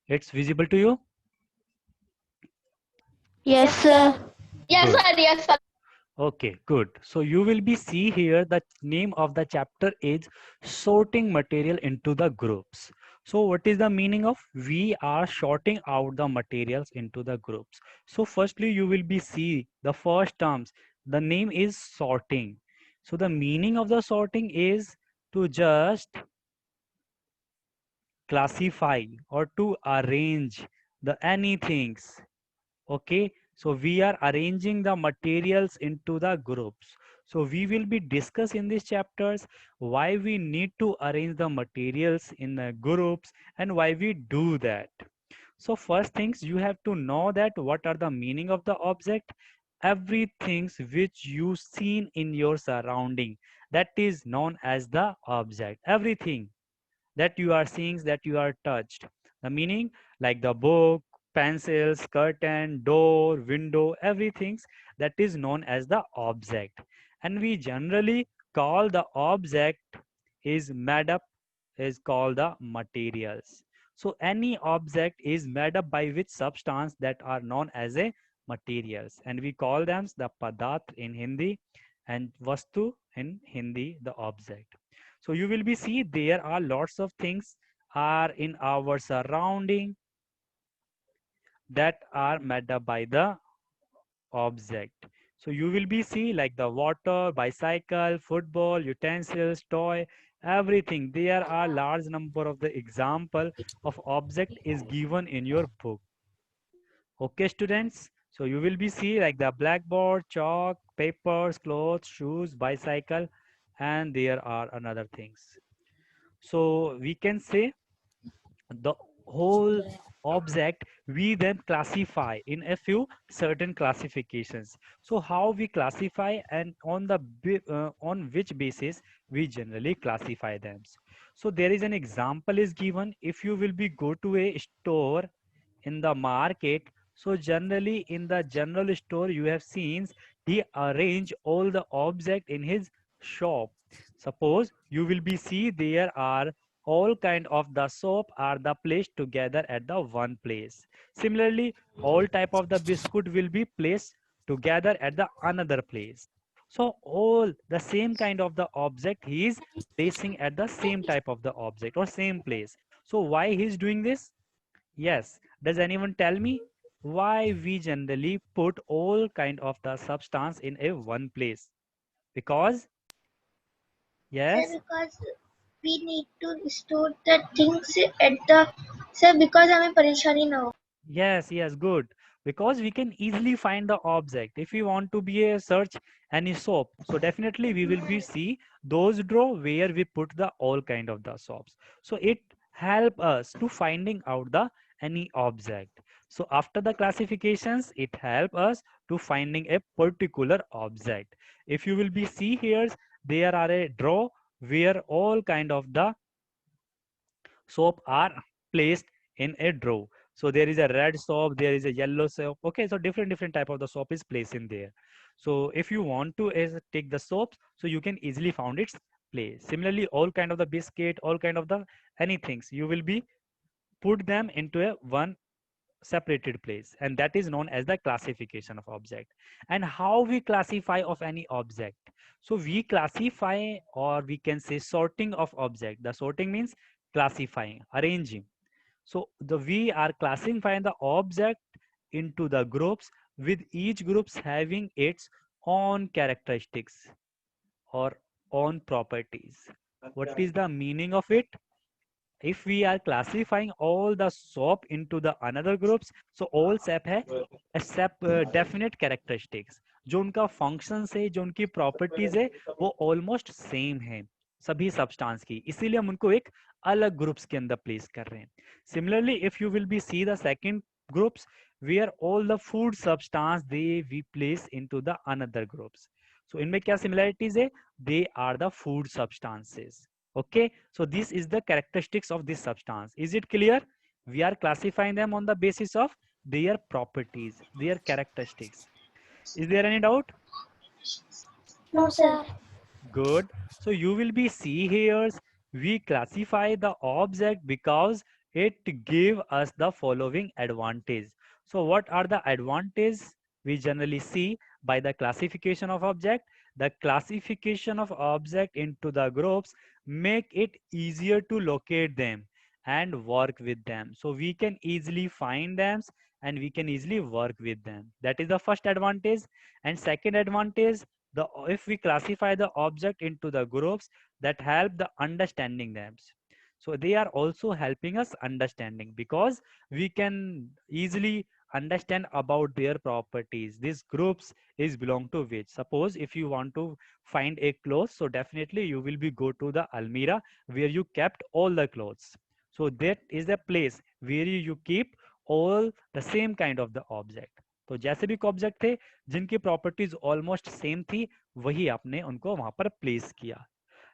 It's visible to you? Yes, sir. Yes, Good. sir. Yes, sir. Okay, good. So you will be see here the name of the chapter is sorting material into the groups. So what is the meaning of we are sorting out the materials into the groups? So firstly you will be see the first terms. The name is sorting. So the meaning of the sorting is to just classify or to arrange the anythings. Okay, so we are arranging the materials into the groups. So we will be discuss in these chapters why we need to arrange the materials in the groups and why we do that. So first things you have to know that what are the meaning of the object. Everything which you seen in your surrounding, that is known as the object. Everything that you are seeing, that you are touched, the meaning, like the book, pencils, curtain, door, window, everything, that is known as the object. And we generally call the object is made up, is called the materials. So any object is made up by which substance that are known as a materials, and we call them the padat in Hindi and vastu in Hindi, the object. So you will be see there are lots of things are in our surrounding that are made up by the object. So you will be see like the water, bicycle, football, utensils, toy, everything. There are large number of the example of object is given in your book. Okay, students. So you will be see like the blackboard, chalk, papers, clothes, shoes, bicycle, and there are another things. So we can say the whole object we then classify in a few certain classifications. So how we classify and on the on which basis we generally classify them. So there is an example is given. If you will be go to a store in the market, so generally in the general store you have seen he arrange all the object in his shop. Suppose you will be see there are all kind of the soap are the placed together at the one place. Similarly, all type of the biscuit will be placed together at the another place. So all the same kind of the object he is placing at the same type of the object or same place. So why he is doing this? Yes, does anyone tell me why we generally put all kind of the substance in a one place? Because Sir, yes. because we need to store the things at the sir because हमें परेशानी ना हो. Yes, yes, good. Because we can easily find the object. If we want to be a search any soap, so definitely we will be see those draw where we put the all kind of the soaps. So it help us to finding out the any object. So after the classifications, it help us to finding a particular object. If you will be see here, there are a draw where all kind of the soap are placed in a drawer. So there is a red soap, there is a yellow soap. Okay, so different type of the soap is placed in there. So if you want to take the soaps, so you can easily found its place. Similarly, all kind of the biscuit, all kind of the anythings, you will be put them into a one separated place, and that is known as the classification of object. And how we classify of any object? So we classify, or we can say sorting of object. The sorting means classifying, arranging. So the we are classifying the object into the groups, with each groups having its own characteristics or own properties. What is the meaning of it? If we are classifying all the soap into the another groups, so all SAP है SAP definite characteristics, जो उनका functions है, जो उनकी properties है, वो almost same है सभी substance की, इसीलिए हम उनको एक अलग groups के अंदर place कर रहे हैं. Similarly, if you will be see the second groups where all the food substance they we place into the another groups. So इनमें क्या similarities है? They are the food substances. Okay, so this is the characteristics of this substance. Is it clear? We are classifying them on the basis of their properties, their characteristics. Is there any doubt? No, sir. Good. So you will be see here, we classify the object because it give us the following advantage. So what are the advantages we generally see by the classification of object? The classification of object into the groups make it easier to locate them and work with them. So we can easily find them and we can easily work with them. That is the first advantage. And second advantage, the if we classify the object into the groups, that help the understanding them. So they are also helping us understanding, because we can easily understand about their properties. These groups is belong to which. Suppose if you want to find a clothes, so definitely you will be go to the almirah where you kept all the clothes. So that is the place where you keep all the same kind of the object. तो जैसे भी object थे जिनकी properties almost same थी, वही आपने उनको वहां पर प्लेस किया.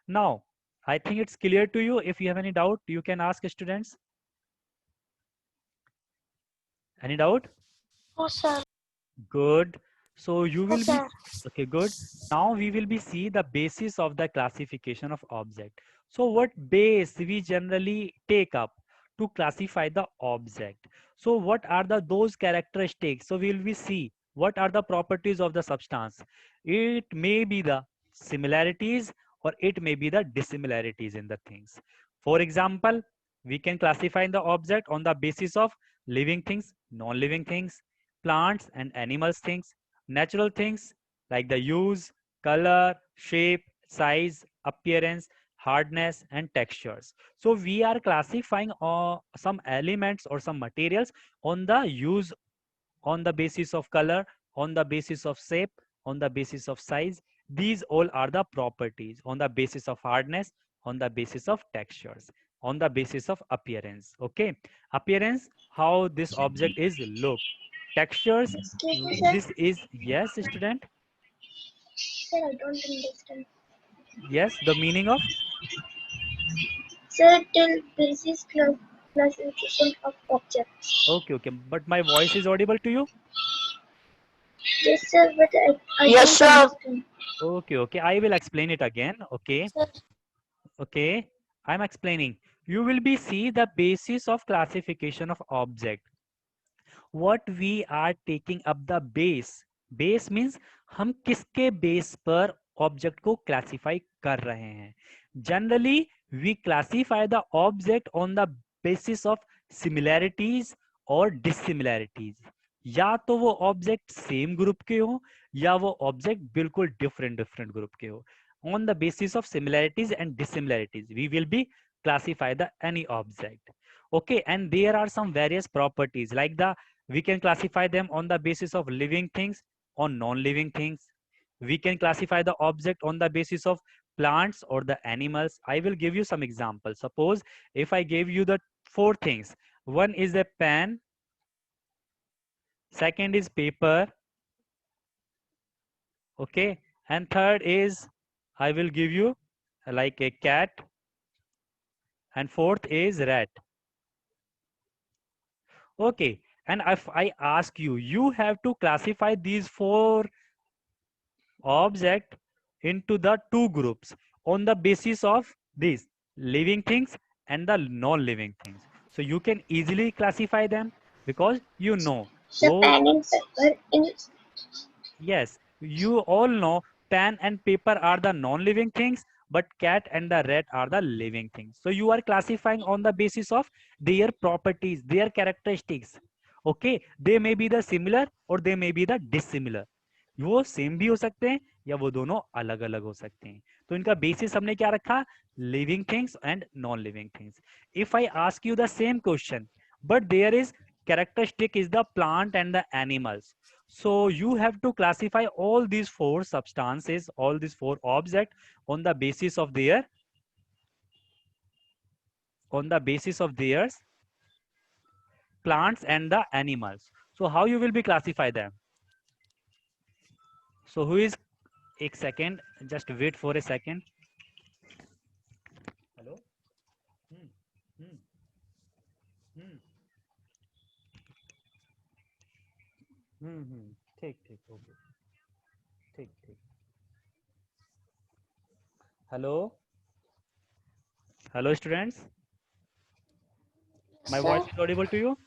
Now I think it's clear to you. If you have any doubt, you can ask students. Any doubt? Oh, sir. Good. So you Oh, will be sir. okay. Good. Now we will be see the basis of the classification of object. So what base we generally take up to classify the object? So what are the those characteristics? So we will be see what are the properties of the substance. It may be the similarities or it may be the dissimilarities in the things. For example, we can classify the object on the basis of living things, non-living things, plants and animals things, natural things like the use, color, shape, size, appearance, hardness, and textures. So we are classifying some elements or some materials on the use, on the basis of color, on the basis of shape, on the basis of size. These all are the properties. On the basis of hardness, on the basis of textures, on the basis of appearance. Okay, appearance, how this object is look. Textures, Excuse me, sir. this is, yes student, Sir, I don't understand. yes, the meaning of, Sir, till basis classification of objects. okay, okay, but my voice is audible to you? Yes, sir, but I Yes, don't sir. understand. Okay, okay, I will explain it again. Okay, Sir, okay, I'm explaining. You will be see the basis of classification of object. What we are taking up the base means हम किसके base पर object को classify कर रहे हैं. Generally we classify the object on the basis of similarities or dissimilarities. या तो वो ऑब्जेक्ट सेम ग्रुप के हो या वो ऑब्जेक्ट बिल्कुल डिफरेंट डिफरेंट ग्रुप के हो. On the basis of similarities and dissimilarities we will be classify the any object. Okay, and there are some various properties like the, we can classify them on the basis of living things or non-living things. We can classify the object on the basis of plants or the animals. I will give you some examples. Suppose if I gave you the four things. One is a pen, second is paper, okay, and third is, I will give you like a cat, and fourth is rat. Okay, and if I ask you, you have to classify these four object into the two groups on the basis of these living things and the non-living things. So you can easily classify them because you know. sir, Oh, pen and paper in yes, you all know pen and paper are the non-living things, but cat and the rat are the living things. So you are classifying on the basis of their properties, their characteristics. Okay, they may be the similar or they may be the dissimilar. वो same भी हो सकते हैं या वो दोनों अलग अलग हो सकते हैं. तो इनका बेसिस हमने क्या रखा? Living things and non living things. If I ask you the same question but there is characteristic is the plant and the animals, so you have to classify all these four substances, all these four objects on the basis of their, on the basis of their plants and the animals. So how you will be classify them? So who is, एक second, just wait for a second. Hello. Hmm. Hmm. Hmm. Hmm. ठीक ठीक okay. ठीक ठीक. Hello. Hello students. My voice is audible to you?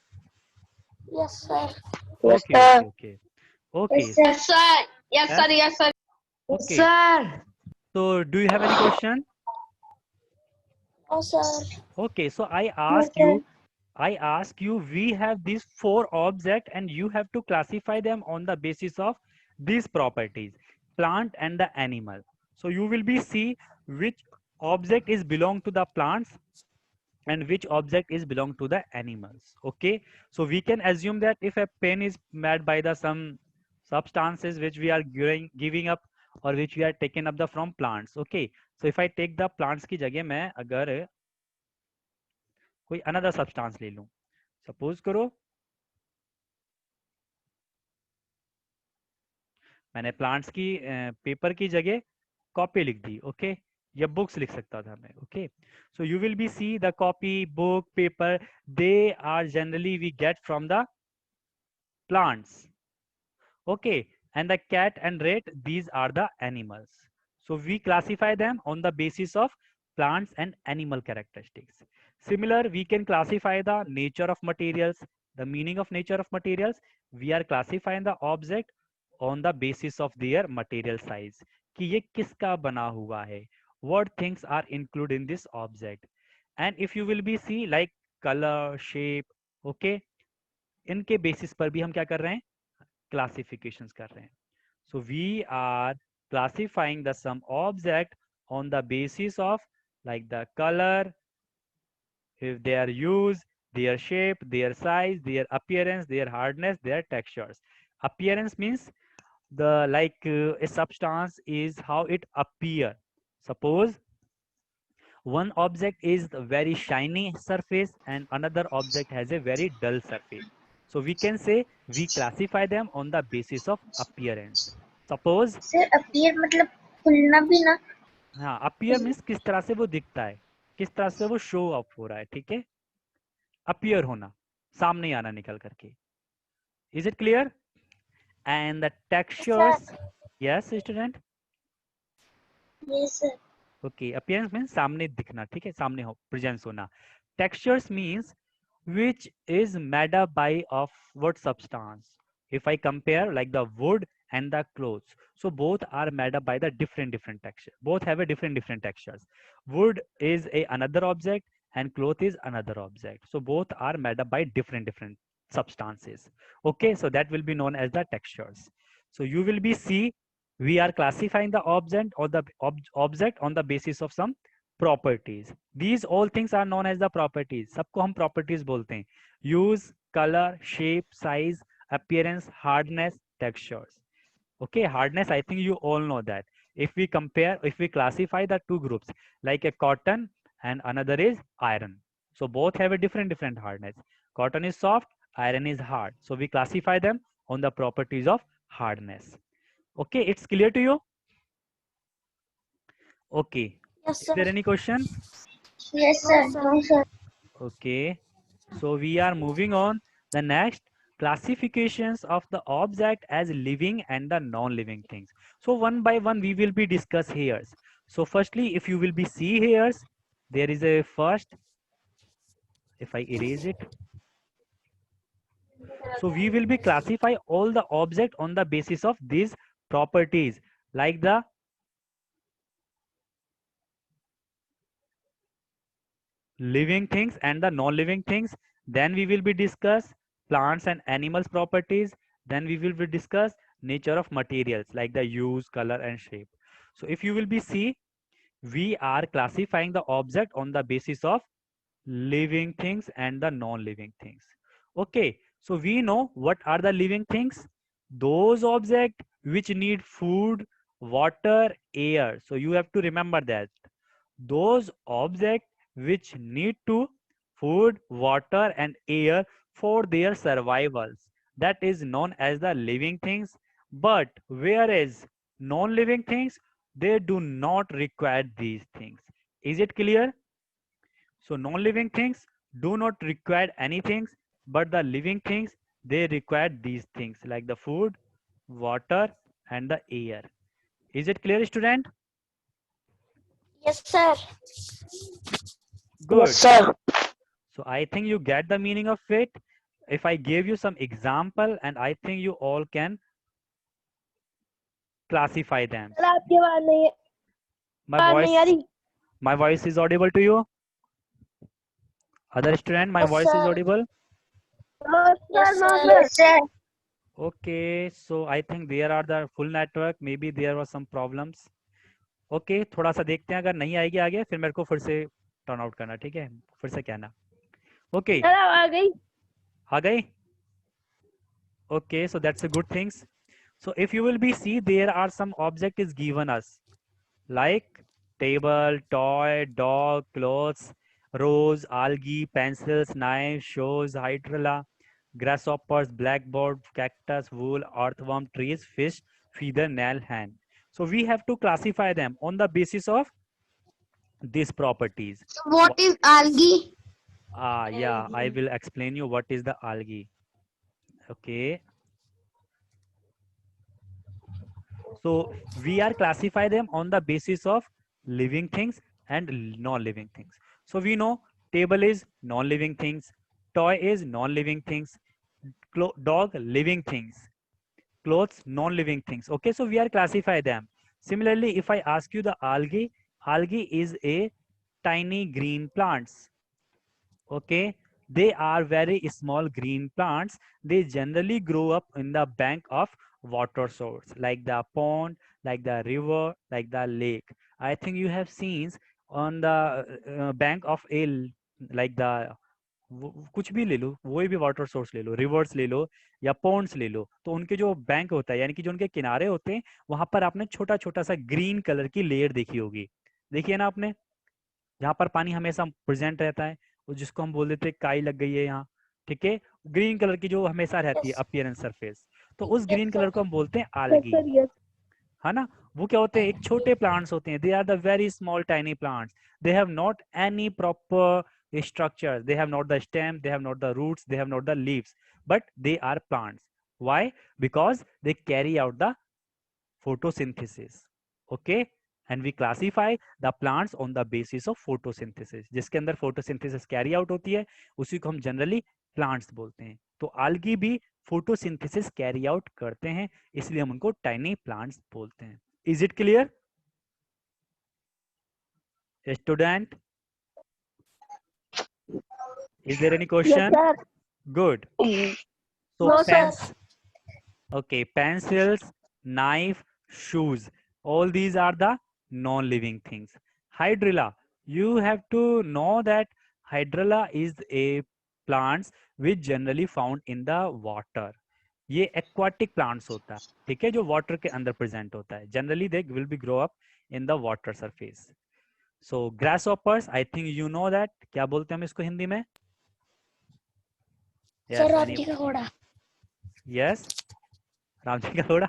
Yes, sir. Okay, okay, okay. Okay, Yes, sir. Sir. Yes, yes, sir. Yes, sir. okay. Sir. So do you have any question? Oh, sir. Okay, so No, sir. I ask you, we have these four objects and you have to classify them on the basis of these properties, plant and the animal. So you will be see which object is belong to the plants and which object is belong to the animals. Okay, so we can assume that if a pen is made by the some substances which we are giving up or which we are taken up the from plants. Okay, so if I take the plants की जगह मैं अगर कोई another substance ले लूं, suppose करो मैंने plants की पेपर की जगह कॉपी लिख दी. ओके, या बुक्स लिख सकता था मैं. Okay, so you will be see the copy, book, paper, they are generally we get from the plants. Okay, and the cat and rat, these are the animals. So we classify them on the basis of plants and animal characteristics. Similar, we can classify the nature of materials, the meaning of nature of materials. We are classifying the object on the basis of their material size, कि ये किसका बना हुआ है, what things are included in this object. And if you will be see like color, shape, okay, इनके basis पर भी हम क्या कर रहे हैं, classifications कर रहे हैं. So we are classifying the some object on the basis of like the color, if they are used, their shape, their size, their appearance, their hardness, their textures. Appearance means the like a substance is how it appear. Suppose one object is the very shiny surface and another object has a very dull surface. So we can say we classify them on the basis of appearance. Suppose Sir, appear मतलब खुलना भी ना. हाँ, appear means किस तरह से वो दिखता है, किस तरह से वो show up हो रहा है. ठीक है, appear होना, सामने आना निकल करके. Is it clear? And the textures, yes student. Yes, sir. Okay, appearance means सामने दिखना. ठीक है, सामने हो, presence होना. Textures means which is made up by of what substance. If I compare like the wood and the clothes, so both are made up by the different texture, both have a different textures. Wood is a another object and cloth is another object, so both are made up by different substances. Okay, so that will be known as the textures. So you will be see we are classifying the object or the object on the basis of some properties. These all things are known as the properties. सबको हम properties बोलते हैं. Use, color, shape, size, appearance, hardness, textures. Okay, hardness, I think you all know that. If we compare, if we classify the two groups, like a cotton and another is iron. So both have a different hardness. Cotton is soft, iron is hard. So we classify them on the properties of hardness. Okay, it's clear to you? Okay. Yes, Is sir. there any question? Yes, sir. No, sir. Okay, so we are moving on. The next, classifications of the object as living and the non-living things. So one by one we will be discuss here. So firstly, if you will be see here, there is a first, if I erase it. So we will be classify all the object on the basis of these properties, like the living things and the non-living things. Then we will be discuss plants and animals properties. Then we will be discuss nature of materials like the use, color and shape. So if you will be see, we are classifying the object on the basis of living things and the non-living things. Okay, so we know what are the living things. Those objects which need food, water, air. So you have to remember that those objects which need to food, water and air for their survivals, that is known as the living things. But whereas non-living things, they do not require these things. Is it clear? So non-living things do not require anything, but the living things, they require these things like the food, water and the air. Is it clear, student? Yes, sir. Good. Yes, sir. So I think you get the meaning of it. If I gave you some example, and I think you all can classify them. Sir आपकी आवाज नहीं My voice is audible to you? Other student, my Yes, voice is sir. audible? Yes, sir. Yes, sir. Okay, so I think there are the full network. Maybe there was some problems. Okay, थोड़ा सा देखते हैं, अगर नहीं आएगी आगे फिर मेरे को फिर से टर्न आउट करना, ठीक है? फिर से कहना. Okay, सर आ गई. आ गई? Okay, so that's a good things. So if you will be see, there are some object is given us like table, toy, dog, clothes, rose, algae, pencils, knife, shoes, hydrilla, grasshoppers, blackboard, cactus, wool, earthworm, trees, fish, feather, nail, hand. So we have to classify them on the basis of these properties. What is algae? Yeah, I will explain you what is the algae. Okay. So we are classify them on the basis of living things and non-living things. So we know table is non-living things, toy is non-living things, dog living things, clothes non-living things. Okay, so we are classify them. Similarly, if I ask you the algae, algae is a tiny green plants. Okay, they are very small green plants. They generally grow up in the bank of water source like the pond, like the river, like the lake. I think you have seen on the bank of a like the कुछ भी ले लो, कोई भी water source ले लो, reverse ले लो या Pond's ले लो, तो उनके जो बैंक होता है यानी कि जो उनके किनारे होते हैं वहां पर आपने छोटा छोटा सा ग्रीन कलर की लेयर देखी होगी, देखिए ना आपने, जहाँ पर पानी हमेशा प्रेजेंट रहता है, वो जिसको हम बोल देते हैं काई लग गई है यहाँ, ठीक है, ग्रीन कलर की जो हमेशा रहती है Yes. अपीयरेंस सरफेस, तो उस ग्रीन Yes, sir. कलर को हम बोलते हैं Yes, आल्गी, sir. Yes. है ना? वो क्या होते हैं, एक छोटे प्लांट्स होते हैं, they are the very small tiny plants, they have not any proper structures, they have not the stem, they have not the roots, they have not the leaves, but they are plants. Why? Because they carry out the photosynthesis. Okay, and we classify the plants on the basis of photosynthesis. जिसके अंदर photosynthesis carry out होती है उसी को हम generally plants बोलते हैं. तो algae भी photosynthesis carry out करते हैं, इसलिए हम उनको tiny plants बोलते हैं. Is it clear? Student, is there any question? Yes, sir. Good. So No, sir. okay, pencils, knife, shoes, all these are the non-living things. Hydrilla, you have to know that hydrilla is a plants which generally found in the water. ये aquatic plants होता है, ठीक है, जो water के अंदर present होता है. Generally they will be grow up in the water surface. So grasshoppers, I think you know that. क्या बोलते हैं हम इसको हिंदी में? Sir, Yes, राती का घोड़ा. yes. राम जी का घोड़ा?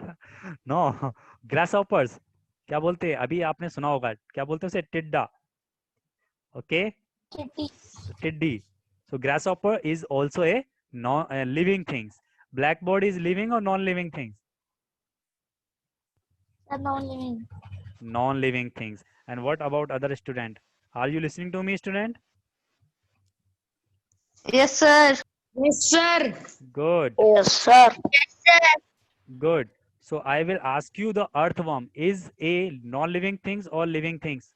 नो, ग्रासहॉपर्स क्या बोलते हैं, अभी आपने सुना होगा, क्या बोलते हैं उसे, टिड्डा. Okay, Kitty. टिड्डी. So grasshopper is also a non living things. Blackboard is living और non living things? Sir, non-living. Non living things. And what about other student? Are you listening to me student? Yes, sir. Yes, sir. Good, Yes, sir. Yes, sir. good. So I will ask you, the earthworm is a non-living things or living things?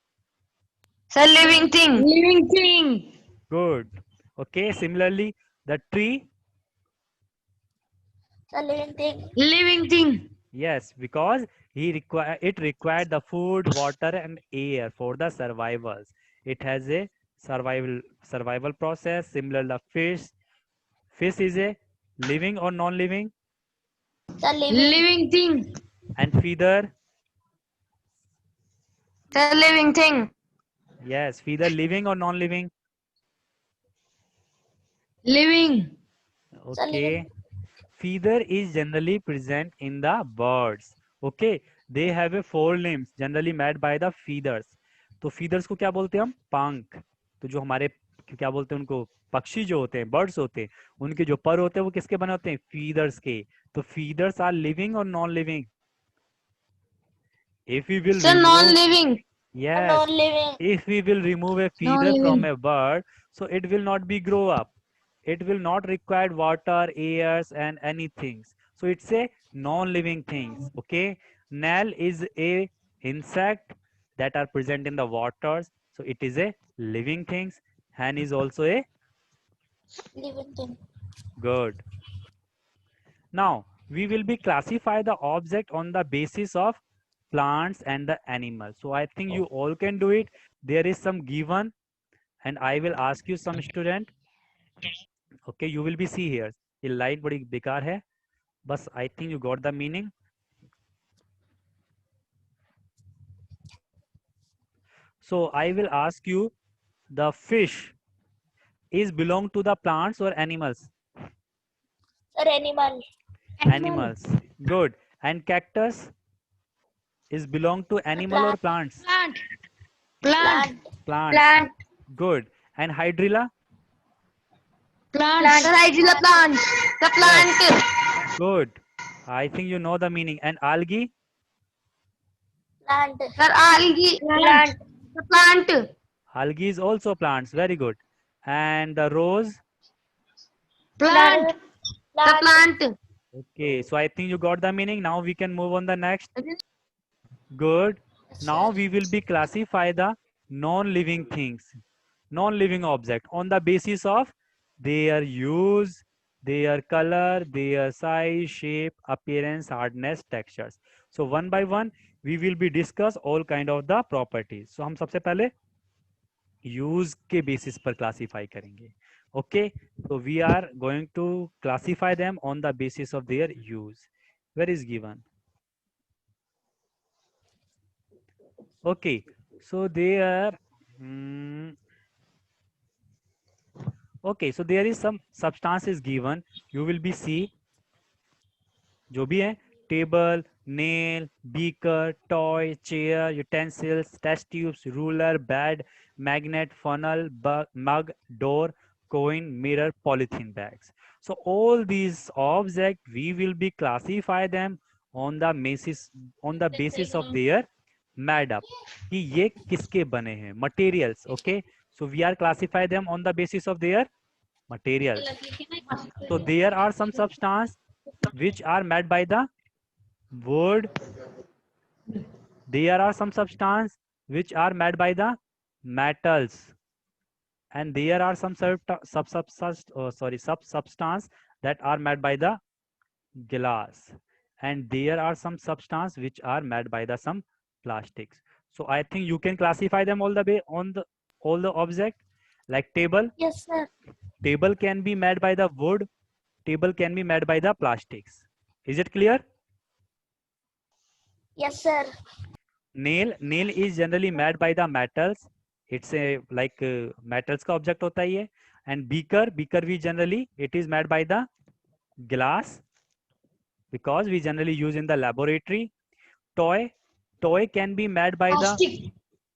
Sir, living thing. Living thing. Good. Okay, similarly the tree? Sir, living thing. Living thing. Yes, because it required the food, water, and air for the survivals. It has a survival process. Similar the fish. Fish is a living or non-living? Sir, living. Living thing. And feather? Sir, living thing. Yes, feather living or non-living? Living. Okay. Feather is generally present in the birds. Okay, they have a four limbs generally made by the feathers. तो feathers को क्या बोलते हैं हम? पंख. तो जो हमारे क्या बोलते हैं उनको, पक्षी जो होते हैं, बर्ड्स होते हैं, उनके जो पर होते हैं वो किसके बने होते हैं? फीदर्स के. तो feathers are living or non living? If we will Sir, remove, non-living. Yes. non-living. If we will remove a feather from a bird, so it will not be grow up. It will not require water, airs, and anything. So it's a non-living things. Okay. Snail is a insect that are present in the waters. So it is a living things. Hen is also a Living thing. good. Now we will be classify the object on the basis of plants and the animals. So I think you all can do it. There is some given and I will ask you some student. Okay, you will be see here. ये line बड़ी बेकार है बस I think you got the meaning. So I will ask you, the fish is belong to the plants or animals? Sir, animal. Animals. Good. And cactus is belong to animal or plants? Plant. Plant. Plants. Plant. Good. And hydrilla? Plant. Sir, hydrilla plant. The plant. Good. I think you know the meaning. And algae? Plant. Sir, algae. Plant. The plant. Algae is also plants. Very good. And the rose? Plant. The Plant. plant. Okay. So I think you got the meaning. Now we can move on the next. Good. Now we will be classify the non-living things, non-living object on the basis of their use, their color, their size, shape, appearance, hardness, textures. So one by one we will be discuss all kind of the properties. So हम सबसे पहले use के basis पर classify करेंगे. Okay. So we are going to classify them on the basis of their use. Where is given? Okay, so there, okay, so there is some substance is given. You will be see, जो भी है, table, nail, beaker, toy, chair, utensils, test tubes, ruler, bed, magnet, funnel, mug, door, coin, mirror, polythene bags. So all these objects we will be classify them on the basis of their made up कि ये किसके बने हैं materials. Okay, so we are classify them on the basis of their materials. So there are some substance which are made by the wood. There are some substance which are made by the metals, and there are some substance that are made by the glass, and there are some substance which are made by the some plastics. So I think you can classify them all the way on the all the object. Like table, Yes, sir. table can be made by the wood, table can be made by the plastics. Is it clear? Yes, sir. Nail is generally made by the metals. It's a like metals का object होता है ये. And beaker we generally it is made by the glass because we generally use in the laboratory. Toy can be made by the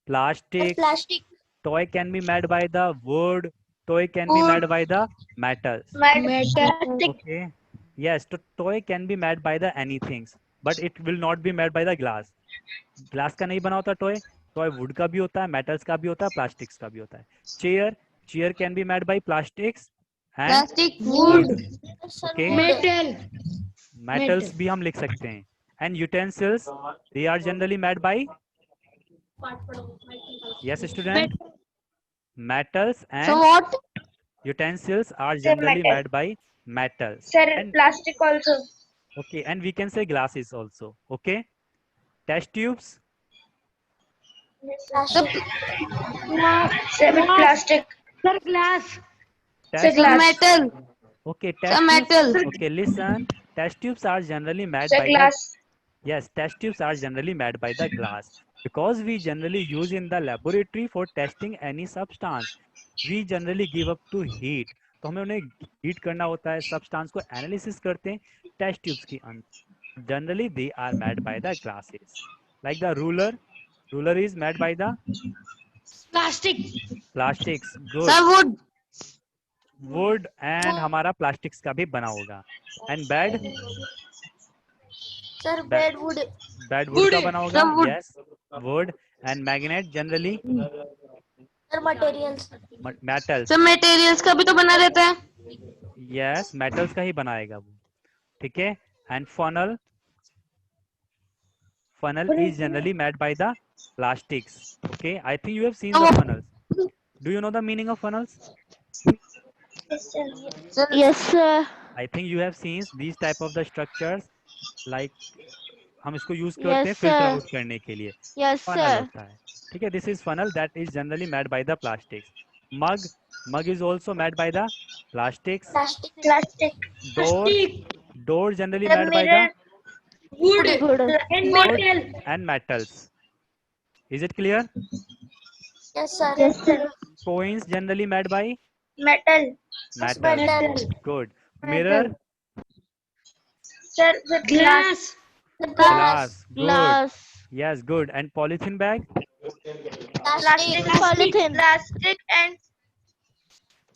plastic. Plastic. Toy can be made by the wood. Toy can be made by the metals. Metal. Okay. Yes, toy can be made by the anything, but it will not be made by the glass. Glass का नहीं बना होता toy. Toy wood का भी होता है, metals का भी होता है, plastics का भी होता है. Chair can be made by plastics and Plastic. Wood. Sir, Okay. wood. Metal. Metals भी हम लिख सकते हैं. And utensils, they are generally made by, yes student, metals and So what? utensils are generally metal. made by metals. Sir, And, plastic also. okay, and we can say glasses also. Okay. Test tubes, Plastic. Sir, with plastic. Sir, glass. test glass. Metal. Okay, Sir, test metal. tubes. Okay, listen. Test tubes are generally made Sir, by glass. yes, test tubes are generally made by the glass because we generally use in the laboratory for testing any substance. We generally give up to heat. तो हमें उन्हें heat करना होता है, substance को analysis करते हैं test tubes के अंदर. Generally they are made by the glasses. Like the ruler is made by the Plastic. plastics. Good. Sir, wood. Wood and हमारा plastics का भी बना होगा. And bed Sir, bed wood. wood का बना होगा. Some wood. Yes, wood. And magnet generally Sir, materials. metals. Sir materials का भी तो बना रहता है. Yes, metals का ही बनाएगा वो. ठीक है. And funnel is generally made by the plastics. Okay, I think you have seen the funnels. Do you know the meaning of funnels? Yes, sir. Sir Yes, sir. I think you have seen these type of the structures, like हम इसको use करते हैं Yes, filter sir. Out करने के लिए. Yes, funnel sir. होता है. ठीक है. This is funnel that is generally made by the plastics. Mug is also made by the plastics. Plastic. Plastic. Door generally The made by the mirror. wood Wood. and wood metal. and metals. Is it clear? Yes, sir. Yes, sir. Coins generally made by Metal. metal. Metal. Good. Mirror, Sir, the glass. Glass. glass. Good. Glass. Yes, good. And polythene bag? Plastic. Polythene. Plastic and.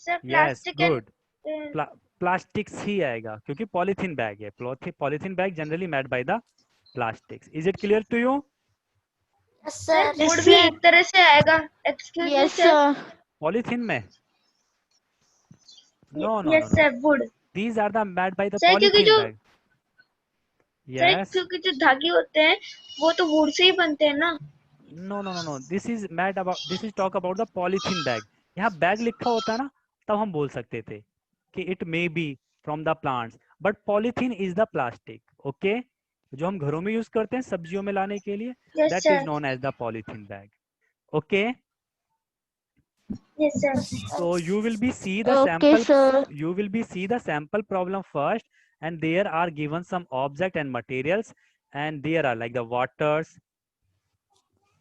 Sir, Yes, plastic good. and. Plastics ही आएगा क्योंकि polythene bag है. Polythene bag generally made by the plastics. Is it clear to you? Yes, sir. Wood भी एक तरह से आएगा. Excuse me, Yes, sir. sir. Polythene में? No, no, Yes, no, sir. no. Wood. These are the made by the Sir, क्योंकि polythene जो bag. Sir Yes. क्योंकि जो धागे होते हैं वो तो वुड से ही बनते हैं ना. No, no, no, no. This is made about. This is talk about the polythene bag. यहाँ बैग लिखा होता है ना, तब हम बोल सकते थे कि it may be from the plants, but polythene is the plastic. Okay? जो हम घरों में यूज करते हैं सब्जियों में लाने के लिए, Yes, that sir. is known as the polythene bag. Okay? Yes, sir. So you will be see the Okay, sample. sir. You will be see the sample problem first, and there are given some object and materials, and there are like the waters,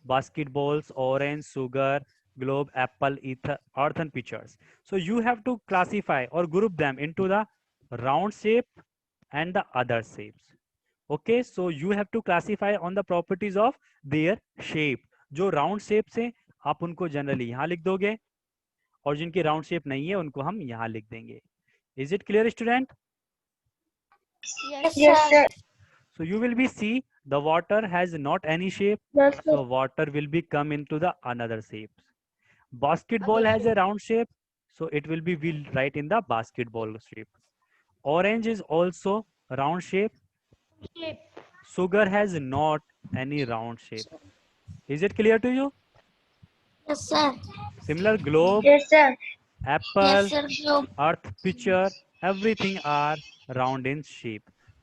basketballs, orange, sugar, globe, apple, ether, earthen pitchers. So you have to classify or group them into the round shape and the other shapes. Okay, so you have to classify on the properties of their shape. जो round shapes हैं आप उनको generally यहाँ लिख दोगे और जिनकी round shape नहीं है उनको हम यहाँ लिख देंगे. Is it clear, student? Yes, Yes, sir. So you will be see the water has not any shape. Yes, sir. So water will be come into the another shape. Basketball has a round shape, so it will be we'll write in the basketball shape. Orange is also round shape. Sugar has not any round shape. Is it clear to you? Yes, sir. Similar globe, Yes, sir. apple, Yes, sir. Globe. earth pitcher, everything are round in shape.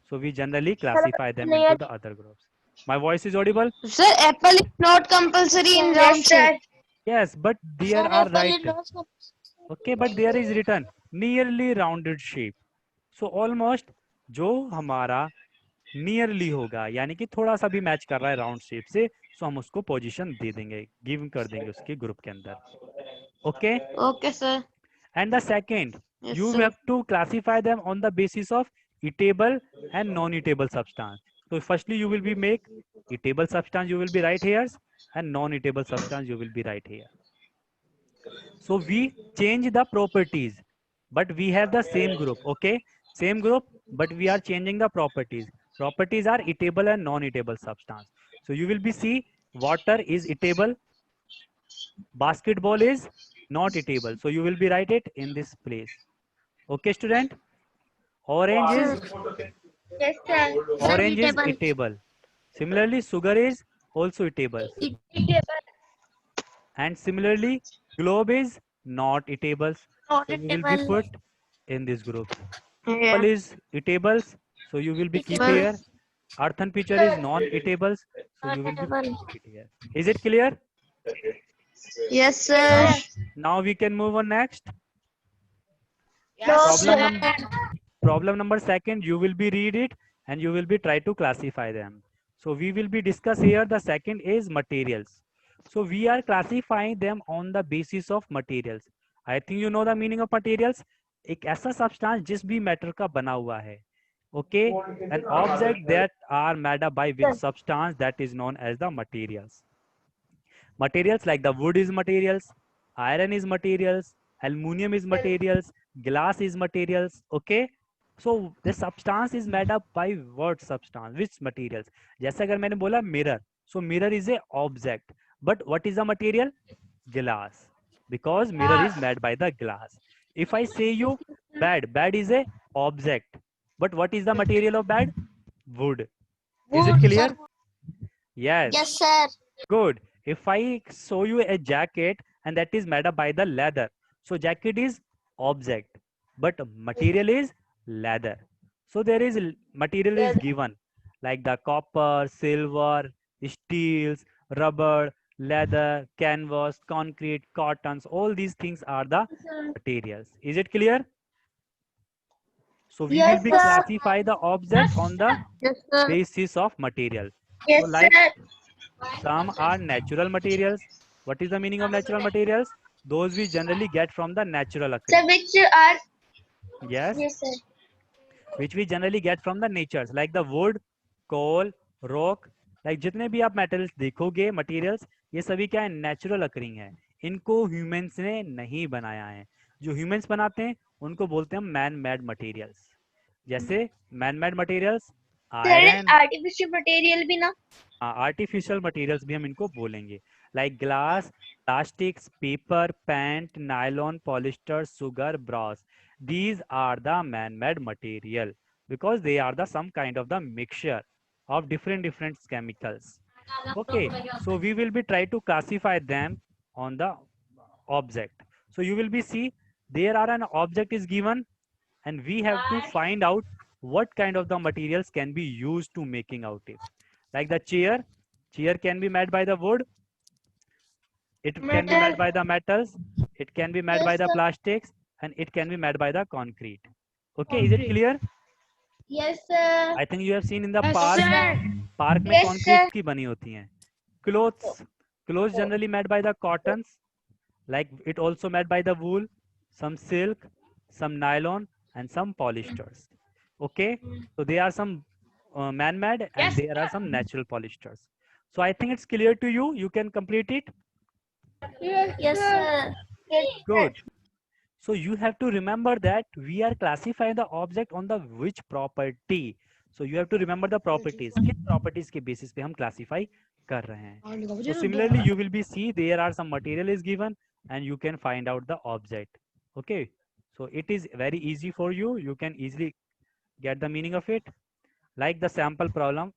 So we generally classify them into the other groups. My voice is audible? Sir, apple is not compulsory in round Yes, sir. shape. Yes, but there Sir, are apple right. is not Okay, but there is written nearly rounded shape. So almost जो हमारा nearly होगा यानी कि थोड़ा सा भी match कर रहा है राउंड शेप से, सो हम उसको पोजीशन दे देंगे, गिव कर देंगे उसके ग्रुप के अंदर. Okay. Okay, sir. And the second Yes, you sir. have to classify them on the basis of eatable and non-eatable substance. So firstly you will be make eatable substance, you will be right here, and non-eatable substance you will be right here. So we change the properties, but we have the same group. Okay, same group, but we are changing the properties. Properties are eatable and non-eatable substance. So you will be see water is eatable, basketball is not eatable, so you will be write it in this place. Okay, student. Orange is Yes, sir. orange is eatable. Similarly, sugar is also eatable. And similarly, globe is not eatable. not So you will be eatable. put in this group. Yeah. Apple is eatables, so you will be keep Eatable. here. Earthen pitcher is non-eatables, so you will be Eatable. keep it here. Is it clear? Yes, sir. Now we can move on next. No, Problem number second, you will be read it and you will be try to classify them. So we will be discuss here. The second is materials. So we are classifying them on the basis of materials. I think you know the meaning of materials. एक ऐसा substance जिस भी matter का बना हुआ है. Okay, an object that are made up by which substance that is known as the materials. Materials like the wood is materials, iron is materials, aluminum is materials, glass is materials. Okay, so the substance is made up by what substance, which materials? जैसे अगर मैंने बोला mirror, so mirror is a object, But what is the material? Glass, because mirror is made by the glass. If I say you bed is a object, but what is the material of bed? Wood. Is it Wood, clear? sir. Yes. Yes, sir. Good. If I show you a jacket and that is made up by the leather, so jacket is object, but material is leather. So there is material is given like the copper, silver, steels, rubber, leather, canvas, concrete, cottons. All these things are the materials. Is it clear? So we will Yes, be sir. classify the object on the Yes, sir. basis of material. Yes, So like sir. some are natural materials. What is the meaning of natural materials? Those we generally get from the natural Sir, occurring. which are Yes, yes, sir. which we generally get from the natures like the wood, coal, rock. Like जितने भी आप metals देखोगे materials, ये सभी क्या है? Natural occurring है. इनको ह्यूमंस ने नहीं बनाया है. जो ह्यूमंस बनाते हैं उनको बोलते हैं मैन मेड मटेरियल्स. जैसे man made materials sir iron, artificial material भी ना. आर्टिफिशियल मटेरियल्स भी हम इनको बोलेंगे like glass, plastics, paper, paint, nylon, polyester, sugar, brass. These are the man-made material because they are the some kind of the mixture of different chemicals. Okay, so we will be try to classify them on the object. So you will be see there are an object is given and we have to find out what kind of the materials can be used to making out it. Like the chair can be made by the wood, it can be made by the metals, it can be made Yes, by the sir. plastics, and it can be made by the concrete. Okay, is it clear? Yes, sir. I think you have seen in the Yes, park. sir. Park में Yes, concrete sir. की बनी होती हैं. Clothes generally made by the cottons, like it also made by the wool, some silk, some nylon, and some polyesters. Okay, so there are some man-made and there are some natural polyesters. So I think it's clear to you. You can complete it. Yes, sir. Yes, Good. So you have to remember that we are classifying the object on the which property. So you have to remember the properties. किस properties के basis पे हम classify कर रहे हैं. So similarly, you will be see there are some material is given and you can find out the object. Okay. So it is very easy for you. You can easily get the meaning of it. Like the sample problem.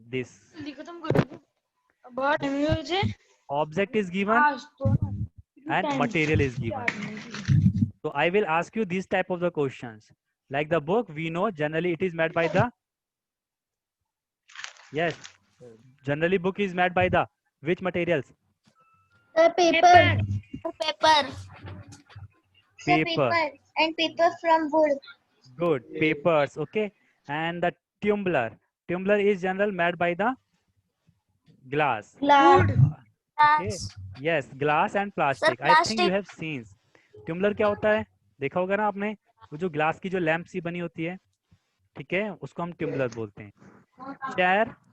This object is given and material is given. So I will ask you these type of the questions. Like the book, we know generally it is made by the, yes, generally book is made by the which materials? sir. Paper. Paper. Sir, Paper. paper and paper from wood. Good, papers, okay. And the tumbler is general made by the glass. Glass. Okay. Glass. Yes, glass and plastic. I think you plastic. have seen. ट्यूम्बलर क्या होता है? देखा होगा ना आपने, वो जो glass की जो लैंप सी बनी होती है, ठीक है, उसको हम ट्यूम्बलर बोलते हैं.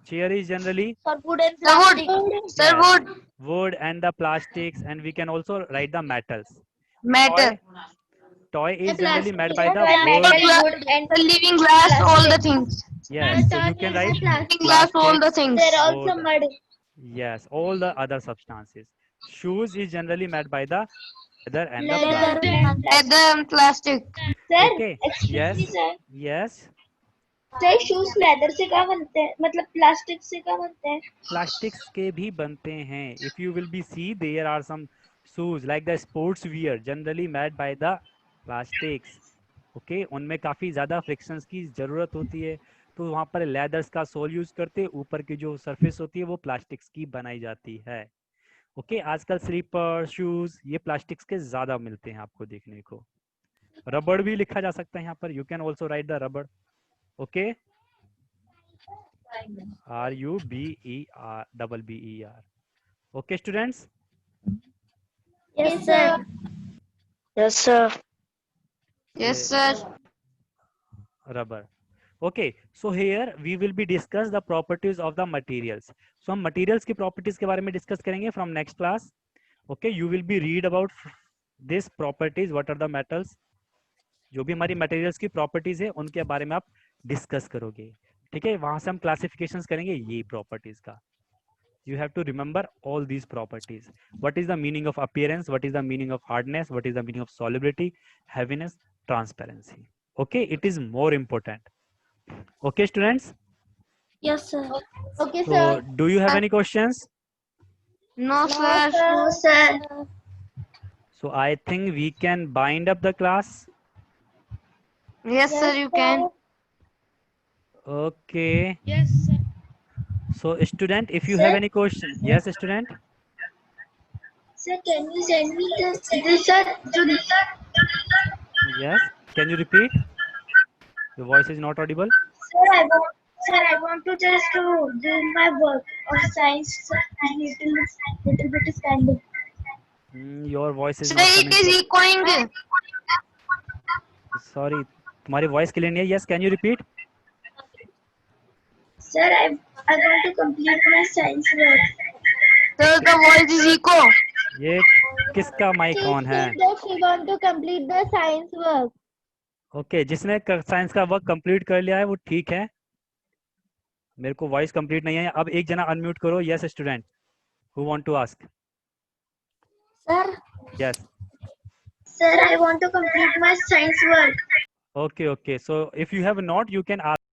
Chair is generally Sir, wood and plastic. Sir, Yes. wood. wood and the plastics, and we can also write the metals. Metal. Toy is generally made by the Metal, wood. wood and The living glass, all the things. Yes, so you can write Living glass, all the things. there are also wood. mud. Yes, all the other substances. Shoes is generally made by the leather and the Leather. plastic. Leather and plastic. Sir, Okay. excuse Yes. me, sir. Yes. Sir shoes leather से क्या बनते हैं, मतलब plastic से क्या बनते हैं? Plastics के भी बनते हैं. If you will be see, there are some shoes like the sports wear generally made by the plastics. Okay, उनमें काफी ज्यादा फ्रिक्शंस की जरूरत होती है, तो वहां पर लेदर्स का सोल यूज करते हैं. ऊपर की जो सरफेस होती है वो प्लास्टिक्स की बनाई जाती है. ओके, आजकल स्लीपर शूज ये प्लास्टिक्स के ज्यादा मिलते हैं आपको देखने को. रबड़ भी लिखा जा सकता है यहाँ पर. You can also write the rubber. Okay, RUBER. Okay, students. Yes, sir. Yes, sir. Yes, sir. Rubber. Okay, so here we will be discuss the properties of the materials. So हम materials की properties के बारे में discuss करेंगे from next class. Okay, you will be read about this properties. What are the metals? जो भी हमारी materials की properties है उनके बारे में आप discuss करोगे. ठीक है, वहां से हम classifications करेंगे ये properties का. You have to remember all these properties. What is the meaning of appearance? What is the meaning of hardness? What is the meaning of solubility, heaviness, transparency? Okay, it is more important. Okay, students. Yes, sir. Okay, So, do you have any questions? No, sir. No, sir. So, I think we can bind up the class. Yes, sir, you can. Okay. Yes, sir. So, student, if you Sir? have any question, yes, student. Sir, can you send me this, sir? Yes. Can you repeat? Your voice is not audible. Sir, I want to just to do my work of science and little bit standing. Your voice is Sir, not it coming. is echoing. Sorry, तुम्हारी voice clear नहीं है. Yes, can you repeat? Sir, I want to complete my science work. Sir, the voice is echo. ये किसका mic on है? that she want to complete the science work. Okay, जिसने science का work complete कर लिया है वो ठीक है. मेरे को वॉइस कंप्लीट नहीं है. अब एक जना अनम्यूट करो. Yes student, who want to ask? Sir. Yes. Sir, I want to complete my science work. Okay. So if you have not, you can ask.